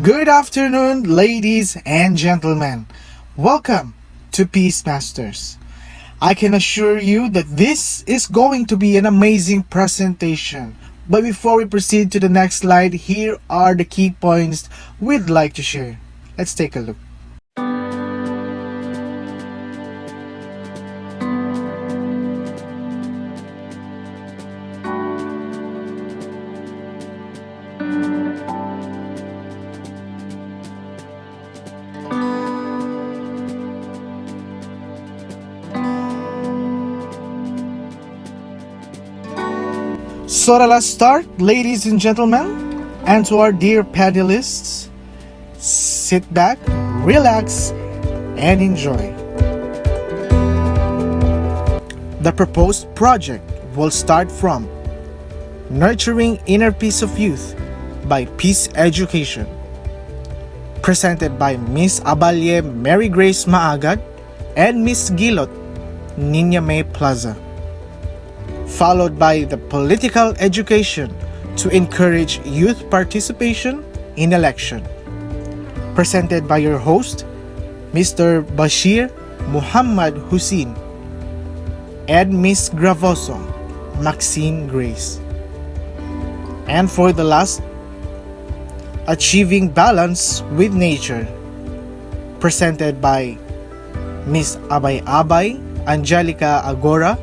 Good afternoon, ladies and gentlemen. Welcome to Peace Masters. I can assure you that this is going to be an amazing presentation. But before we proceed to the next slide, here are the key points we'd like to share. Let's take a look. So let's start, ladies and gentlemen, and to our dear panelists, sit back, relax, and enjoy. The proposed project will start from Nurturing Inner Peace of Youth by Peace Education, presented by Miss Abalye Mary Grace Maagad and Miss Gilot Nina May Plaza, followed by the Political Education to encourage youth participation in election, presented by your host, Mr. Bashir Muhammad Hussein, and Miss Gravoso Maxine Grace. And for the last, Achieving Balance with Nature, presented by Miss Abay Angelica Agora,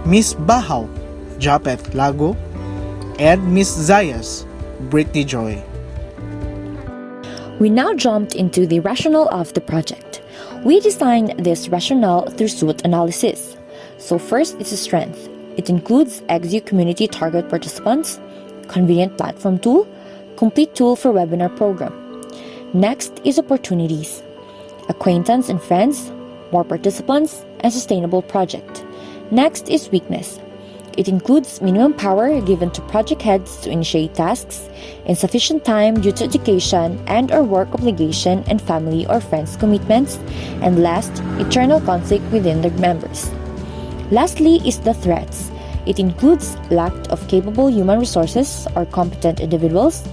Miss Bahaw Japet Lago, and Miss Zayas Brittany Joy. We now jumped into the rationale of the project. We designed this rationale through SWOT analysis. So first is the strength. It includes EXU community target participants, convenient platform tool, complete tool for webinar program. Next is opportunities. Acquaintance and friends, more participants, and sustainable project. Next is weakness. It includes minimum power given to project heads to initiate tasks, insufficient time due to education and or work obligation and family or friends commitments, and last, eternal conflict within the members. Lastly is the threats. It includes lack of capable human resources or competent individuals,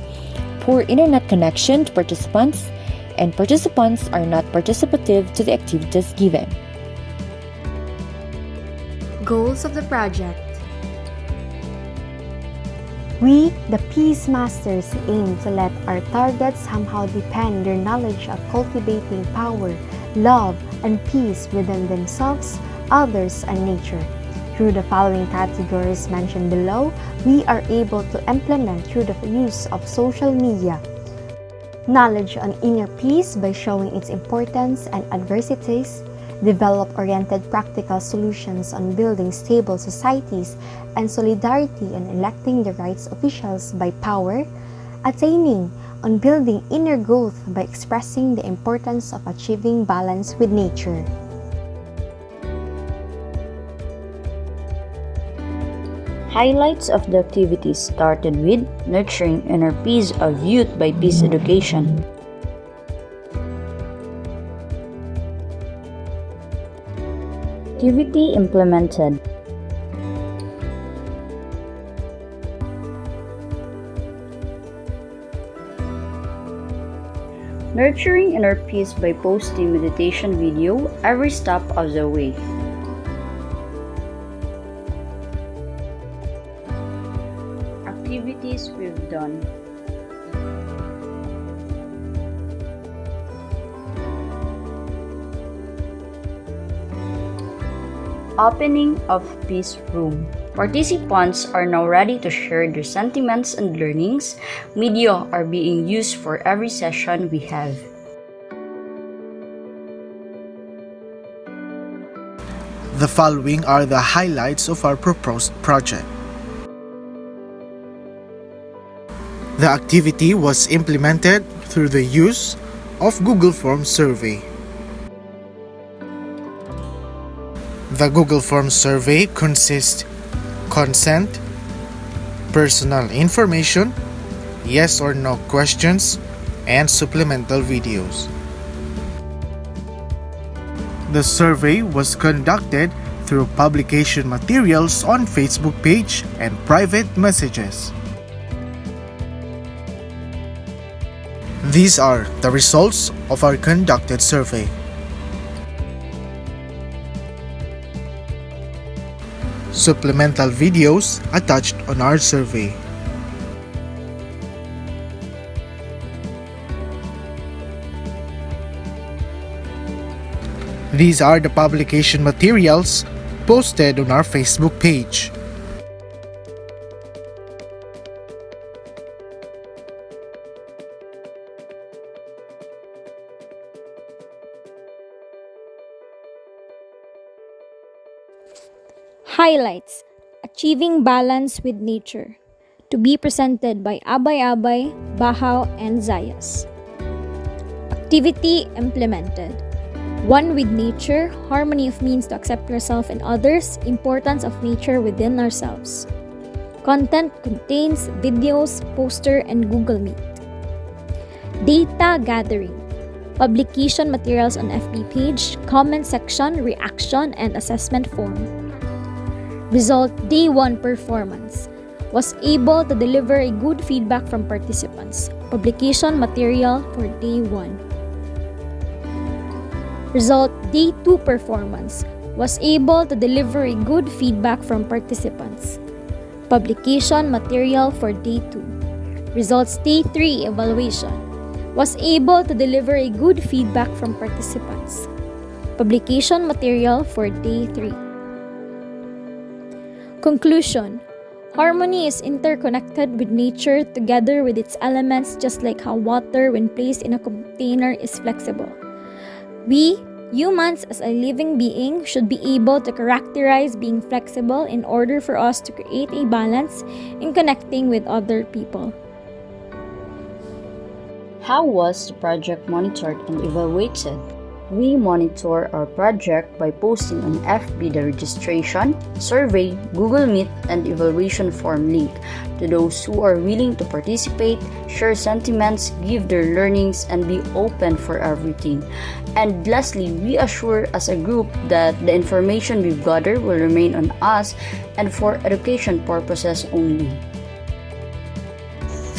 poor internet connection to participants, and participants are not participative to the activities given. Goals of the project. We, the Peace Masters, aim to let our targets somehow depend their knowledge of cultivating power, love, and peace within themselves, others, and nature. Through the following categories mentioned below, we are able to implement through the use of social media. Knowledge on inner peace by showing its importance and adversities, develop oriented practical solutions on building stable societies and solidarity on electing the rights officials by power, attaining on building inner growth by expressing the importance of achieving balance with nature. Highlights of the activities started with Nurturing Inner Peace of Youth by Peace Education. Activity implemented. Nurturing Inner Peace by posting meditation video every step of the way. Activities we've done. Opening of Peace Room. Participants are now ready to share their sentiments and learnings. Media are being used for every session we have. The following are the highlights of our proposed project. The activity was implemented through the use of Google Forms survey. The Google Forms survey consists consent, personal information, yes or no questions, and supplemental videos. The survey was conducted through publication materials on Facebook page and private messages. These are the results of our conducted survey. Supplemental videos attached on our survey. These are the publication materials posted on our Facebook page. Highlights: Achieving Balance with Nature. To be presented by Abay, Bahaw, and Zayas. Activity implemented. One with nature, harmony of means to accept yourself and others, importance of nature within ourselves. Content contains videos, poster, and Google Meet. Data gathering. Publication materials on FB page, comment section, reaction, and assessment form. Result: Day 1 performance. Was able to deliver a good feedback from participants. Publication material for Day 1. Result: Day 2 performance. Was able to deliver a good feedback from participants. Publication material for Day 2. Results: Day 3 evaluation. Was able to deliver a good feedback from participants. Publication material for Day 3. Conclusion: Harmony is interconnected with nature together with its elements, just like how water, when placed in a container, is flexible. We, humans as a living being, should be able to characterize being flexible in order for us to create a balance in connecting with other people. How was the project monitored and evaluated? We monitor our project by posting on FB the registration, survey, Google Meet, and evaluation form link to those who are willing to participate, share sentiments, give their learnings, and be open for everything. And lastly, we assure as a group that the information we've gathered will remain on us and for education purposes only.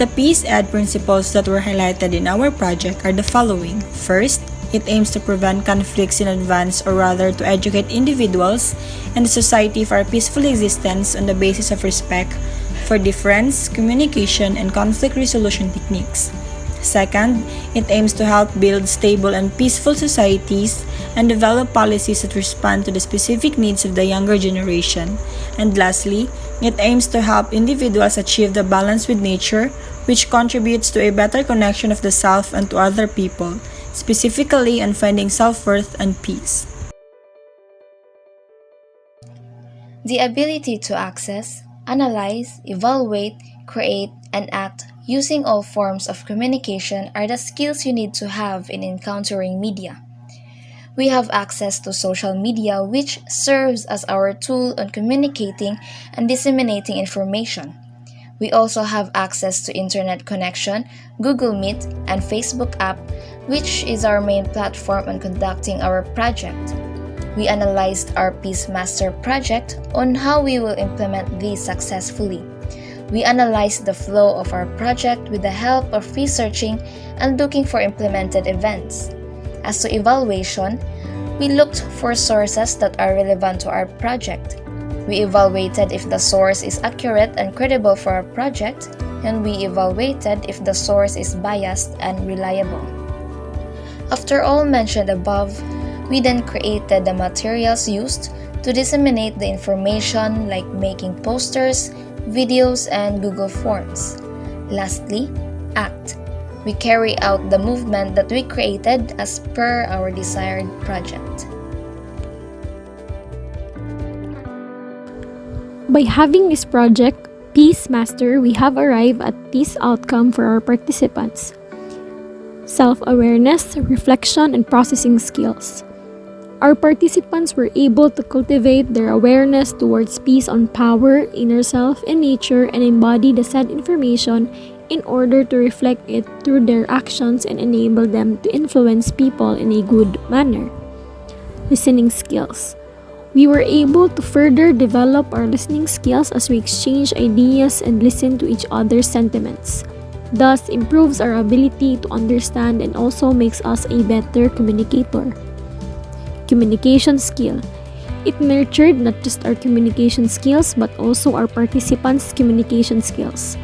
The Peace Ed principles that were highlighted in our project are the following. First, it aims to prevent conflicts in advance, or rather to educate individuals and the society for a peaceful existence on the basis of respect for difference, communication, and conflict resolution techniques. Second, it aims to help build stable and peaceful societies and develop policies that respond to the specific needs of the younger generation. And lastly, it aims to help individuals achieve the balance with nature, which contributes to a better connection of the self and to other people, specifically on finding self-worth and peace. The ability to access, analyze, evaluate, create, and act using all forms of communication are the skills you need to have in encountering media. We have access to social media, which serves as our tool on communicating and disseminating information. We also have access to internet connection, Google Meet, and Facebook app, which is our main platform on conducting our project. We analyzed our Peace Master project on how we will implement these successfully. We analyzed the flow of our project with the help of researching and looking for implemented events. As to evaluation, we looked for sources that are relevant to our project. We evaluated if the source is accurate and credible for our project, and we evaluated if the source is biased and reliable. After all mentioned above, we then created the materials used to disseminate the information, like making posters, videos, and Google Forms. Lastly, act. We carry out the movement that we created as per our desired project. By having this project, Peace Master, we have arrived at this outcome for our participants: self-awareness, reflection, and processing skills. Our participants were able to cultivate their awareness towards peace on power, inner self, and nature, and embody the said information in order to reflect it through their actions and enable them to influence people in a good manner. Listening skills. We were able to further develop our listening skills as we exchange ideas and listen to each other's sentiments. thus improves our ability to understand and also makes us a better communicator. Communication skill. It nurtured not just our communication skills but also our participants' communication skills.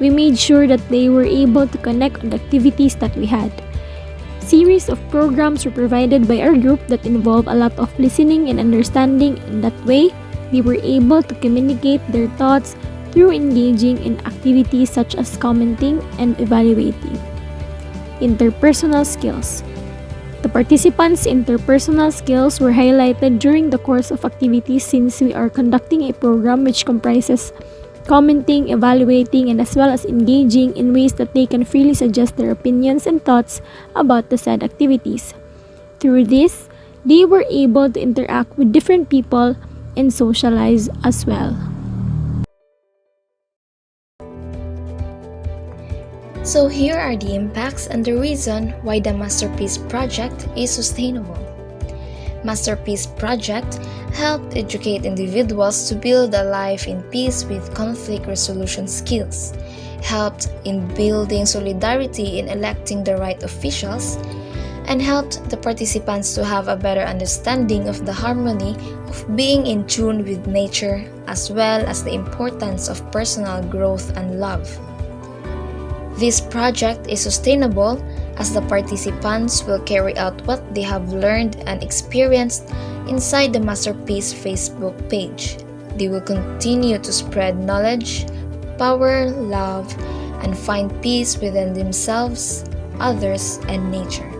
We made sure that they were able to connect on the activities that we had. Series of programs were provided by our group that involve a lot of listening and understanding. In that way, they were able to communicate their thoughts through engaging in activities such as commenting and evaluating. Interpersonal skills. The participants' interpersonal skills were highlighted during the course of activities since we are conducting a program which comprises commenting, evaluating, and as well as engaging in ways that they can freely suggest their opinions and thoughts about the said activities. Through this, they were able to interact with different people and socialize as well. So here are the impacts and the reason why the Masterpiece Project is sustainable. Masterpiece Project helped educate individuals to build a life in peace with conflict resolution skills, helped in building solidarity in electing the right officials, and helped the participants to have a better understanding of the harmony of being in tune with nature as well as the importance of personal growth and love. This project is sustainable as the participants will carry out what they have learned and experienced inside the Masterpiece Facebook page. They will continue to spread knowledge, power, love, and find peace within themselves, others, and nature.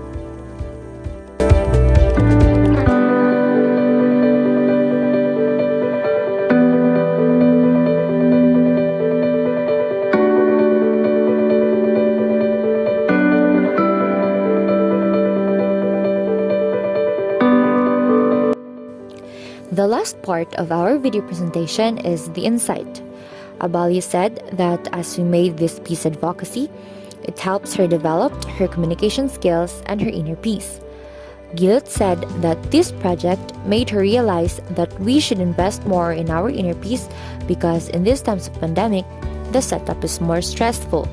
The last part of our video presentation is the insight. Abali said that as we made this peace advocacy, it helps her develop her communication skills and her inner peace. Gilt said that this project made her realize that we should invest more in our inner peace because in these times of pandemic, the setup is more stressful.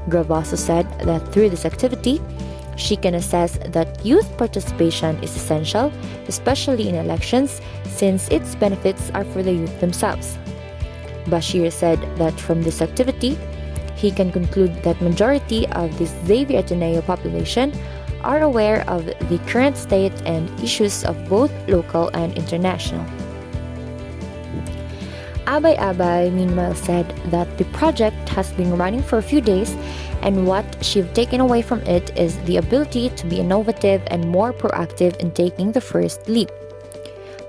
Grove also said that through this activity, she can assess that youth participation is essential, especially in elections, since its benefits are for the youth themselves. Bashir said that from this activity, he can conclude that majority of the Xavier Ateneo population are aware of the current state and issues of both local and international. Abay Abay meanwhile said that the project has been running for a few days and what she've taken away from it is the ability to be innovative and more proactive in taking the first leap.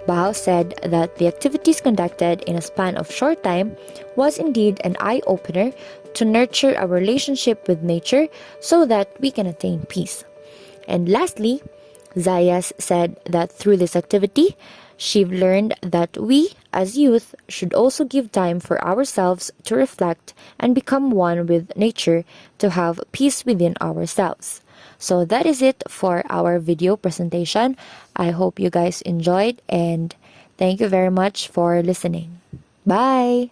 Bao said that the activities conducted in a span of short time was indeed an eye-opener to nurture a relationship with nature so that we can attain peace. And lastly, Zayas said that through this activity, she learned that we, as youth, should also give time for ourselves to reflect and become one with nature to have peace within ourselves. So that is it for our video presentation. I hope you guys enjoyed and thank you very much for listening. Bye!